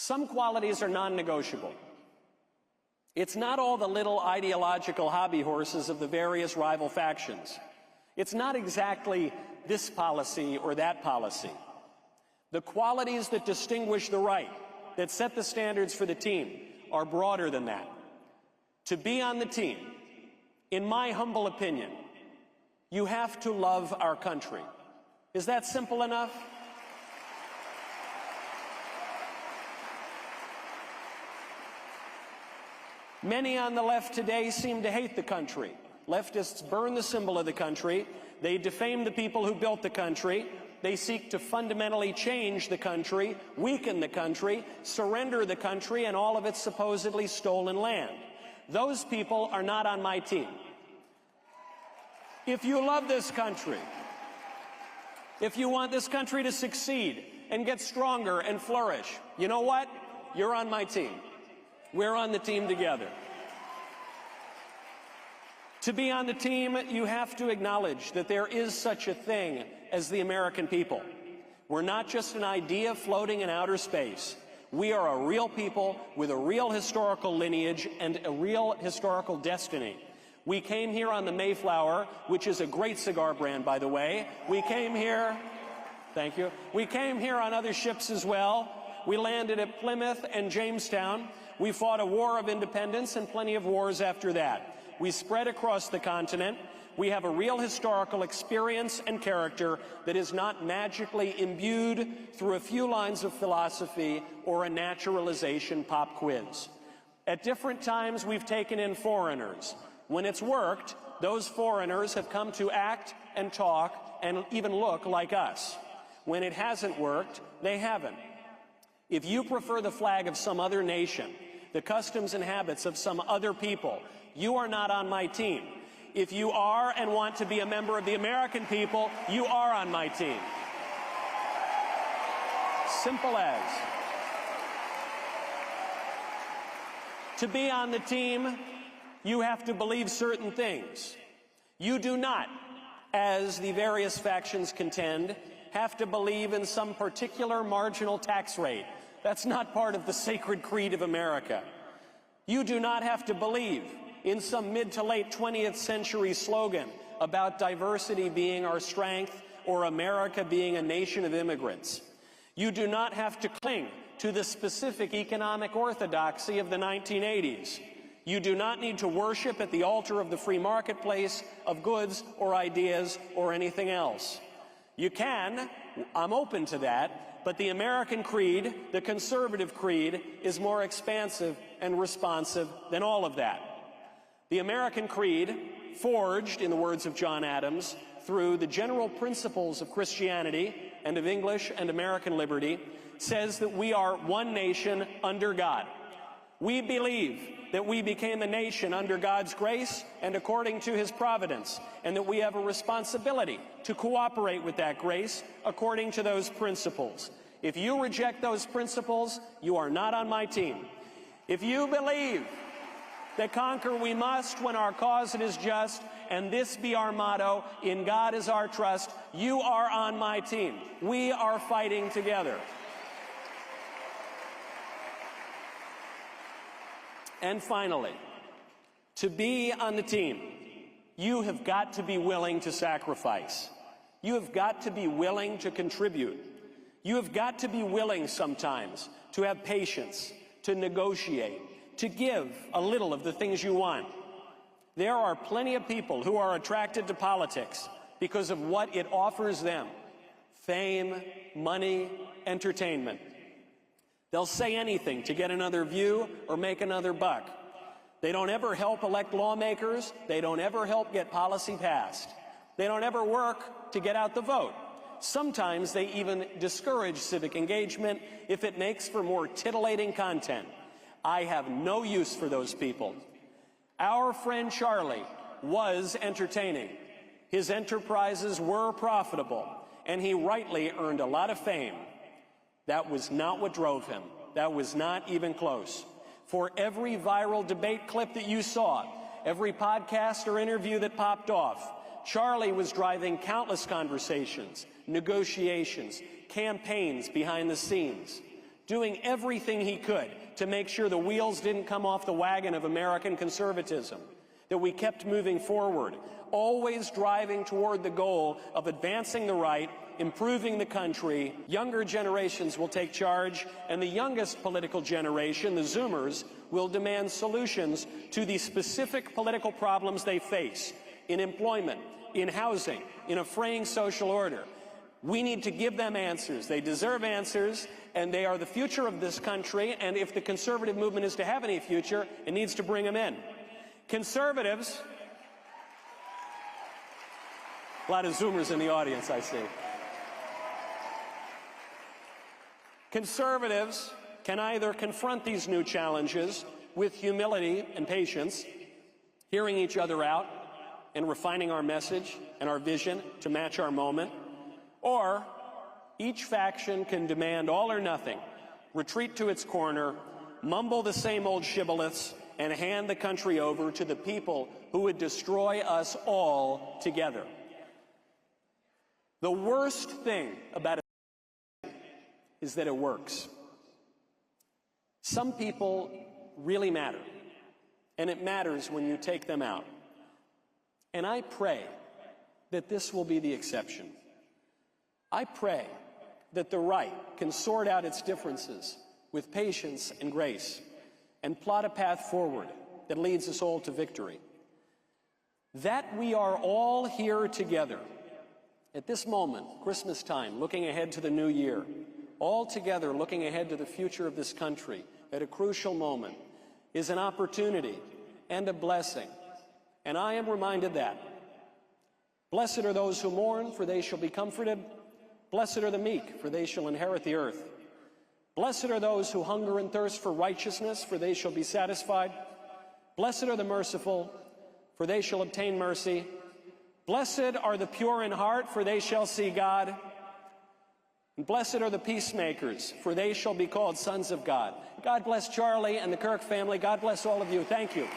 Some qualities are non-negotiable. It's not all the little ideological hobby horses of the various rival factions. It's not exactly this policy or that policy. The qualities that distinguish the right, that set the standards for the team, are broader than that. To be on the team, in my humble opinion, you have to love our country. Is that simple enough? Many on the left today seem to hate the country. Leftists burn the symbol of the country. They defame the people who built the country. They seek to fundamentally change the country, weaken the country, surrender the country and all of its supposedly stolen land. Those people are not on my team. If you love this country, if you want this country to succeed and get stronger and flourish, you know what? You're on my team. We're on the team together. To be on the team, you have to acknowledge that there is such a thing as the American people. We're not just an idea floating in outer space. We are a real people with a real historical lineage and a real historical destiny. We came here on the Mayflower, which is a great cigar brand, by the way. We came here, thank you. We came here on other ships as well. We landed at Plymouth and Jamestown. We fought a war of independence and plenty of wars after that. We spread across the continent. We have a real historical experience and character that is not magically imbued through a few lines of philosophy or a naturalization pop quiz. At different times, we've taken in foreigners. When it's worked, those foreigners have come to act and talk and even look like us. When it hasn't worked, they haven't. If you prefer the flag of some other nation, the customs and habits of some other people, you are not on my team. If you are and want to be a member of the American people, you are on my team. Simple as. To be on the team, you have to believe certain things. You do not, as the various factions contend, have to believe in some particular marginal tax rate. That's not part of the sacred creed of America. You do not have to believe in some mid to late 20th century slogan about diversity being our strength or America being a nation of immigrants. You do not have to cling to the specific economic orthodoxy of the 1980s. You do not need to worship at the altar of the free marketplace of goods or ideas or anything else. You can, I'm open to that, but the American creed, the conservative creed, is more expansive and responsive than all of that. The American creed, forged, in the words of John Adams, through the general principles of Christianity and of English and American liberty, says that we are one nation under God. We believe that we became a nation under God's grace and according to His providence, and that we have a responsibility to cooperate with that grace according to those principles. If you reject those principles, you are not on my team. If you believe that conquer we must when our cause it is just, and this be our motto, in God is our trust, you are on my team. We are fighting together. And finally, to be on the team, you have got to be willing to sacrifice. You have got to be willing to contribute. You have got to be willing sometimes to have patience, to negotiate, to give a little of the things you want. There are plenty of people who are attracted to politics because of what it offers them: fame, money, entertainment. They'll say anything to get another view or make another buck. They don't ever help elect lawmakers. They don't ever help get policy passed. They don't ever work to get out the vote. Sometimes they even discourage civic engagement if it makes for more titillating content. I have no use for those people. Our friend Charlie was entertaining. His enterprises were profitable, and he rightly earned a lot of fame. That was not what drove him. That was not even close. For every viral debate clip that you saw, every podcast or interview that popped off, Charlie was driving countless conversations, negotiations, campaigns behind the scenes. doing everything he could to make sure the wheels didn't come off the wagon of American conservatism, that we kept moving forward, always driving toward the goal of advancing the right, improving the country. Younger generations will take charge, and the youngest political generation, the Zoomers, will demand solutions to the specific political problems they face in employment, in housing, in a fraying social order. We need to give them answers. They deserve answers, and they are the future of this country, and if the conservative movement is to have any future, it needs to bring them in. Conservatives, a lot of Zoomers in the audience, I see. Conservatives can either confront these new challenges with humility and patience, hearing each other out and refining our message and our vision to match our moment, or each faction can demand all or nothing, retreat to its corner, mumble the same old shibboleths, and hand the country over to the people who would destroy us all together. The worst thing about it is that it works. Some people really matter, and it matters when you take them out. And I pray that this will be the exception. I pray that the right can sort out its differences with patience and grace and plot a path forward that leads us all to victory. That we are all here together at this moment, Christmas time, looking ahead to the new year, all together looking ahead to the future of this country at a crucial moment, is an opportunity and a blessing. And I am reminded that. Blessed are those who mourn, for they shall be comforted. Blessed are the meek, for they shall inherit the earth. Blessed are those who hunger and thirst for righteousness, for they shall be satisfied. Blessed are the merciful, for they shall obtain mercy. Blessed are the pure in heart, for they shall see God. And blessed are the peacemakers, for they shall be called sons of God. God bless Charlie and the Kirk family. God bless all of you. Thank you.